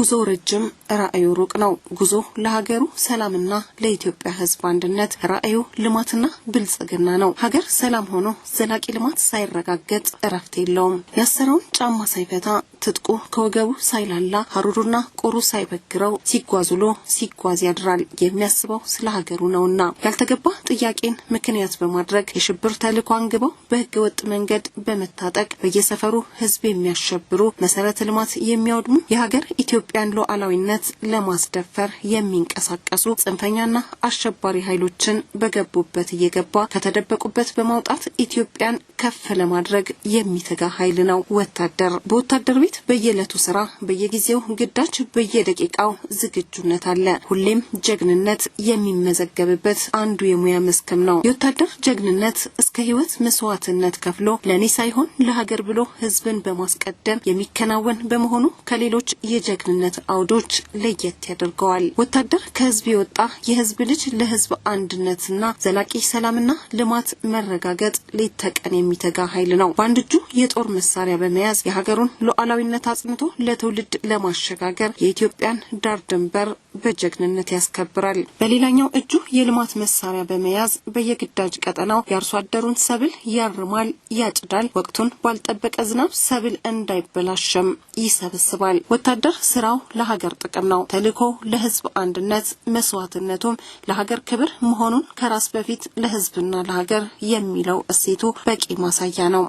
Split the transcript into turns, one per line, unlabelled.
ጉዞ ረጅም ራእዩ ሩቅ ነው። ጉዞ ለሀገሩ ሰላምና ለኢትዮጵያ ሕዝብ አንድነት፣ ራእዩ ልማትና ብልጽግና ነው። ሀገር ሰላም ሆኖ ዘላቂ ልማት ሳይረጋገጥ እረፍት የለውም። ያሰረውን ጫማ ሳይፈታ ትጥቁ ከወገቡ ሳይላላ ሀሩሩና ቆሩ ሳይበግረው ሲጓዙሎ ሲጓዝ ያድራል። የሚያስበው ስለ ሀገሩ ነውና ያልተገባ ጥያቄን ምክንያት በማድረግ የሽብር ተልዕኮ አንግበው በህገ ወጥ መንገድ በመታጠቅ በየሰፈሩ ህዝብ የሚያሸብሩ መሰረተ ልማት የሚያወድሙ የሀገር ኢትዮጵያን ሉዓላዊነት ለማስደፈር የሚንቀሳቀሱ ጽንፈኛና አሸባሪ ኃይሎችን በገቡበት እየገባ ከተደበቁበት በማውጣት ኢትዮጵያን ከፍ ለማድረግ የሚተጋ ኃይል ነው ወታደር። በወታደር ቤት በየዕለቱ ስራ በየጊዜው ግዳጅ በየደቂቃው ዝግጁነት አለ። ሁሌም ጀግንነት የሚመዘገብበት አንዱ የሙያ መስክም ነው። የወታደር ጀግንነት እስከ ህይወት መስዋዕትነት ከፍሎ ለኔ ሳይሆን ለሀገር ብሎ ህዝብን በማስቀደም የሚከናወን በመሆኑ ከሌሎች የጀግንነት አውዶች ለየት ያደርገዋል። ወታደር ከህዝብ የወጣ የህዝብ ልጅ ለህዝብ አንድነትና ዘላቂ ሰላምና ልማት መረጋገጥ ሊተቀን የሚተጋ ኃይል ነው። በአንድ እጁ የጦር መሳሪያ በመያዝ የሀገሩን ሉዓላዊነት አጽንቶ ለትውልድ ለማሸጋገር የኢትዮጵያን ዳር ድንበር በጀግንነት ያስከብራል። በሌላኛው እጁ የልማት መሳሪያ በመያዝ በየግዳጅ ቀጠናው የአርሶ አደሩን ሰብል ያርማል፣ ያጭዳል። ወቅቱን ባልጠበቀ ዝናብ ሰብል እንዳይበላሽም ይሰበስባል። ወታደር ስራው ለሀገር ጥቅም ነው። ተልዕኮ ለህዝብ አንድነት፣ መስዋዕትነቱም ለሀገር ክብር መሆኑን ከራስ በፊት ለህዝብና ለሀገር የሚለው እሴቱ በቂ ማሳያ ነው።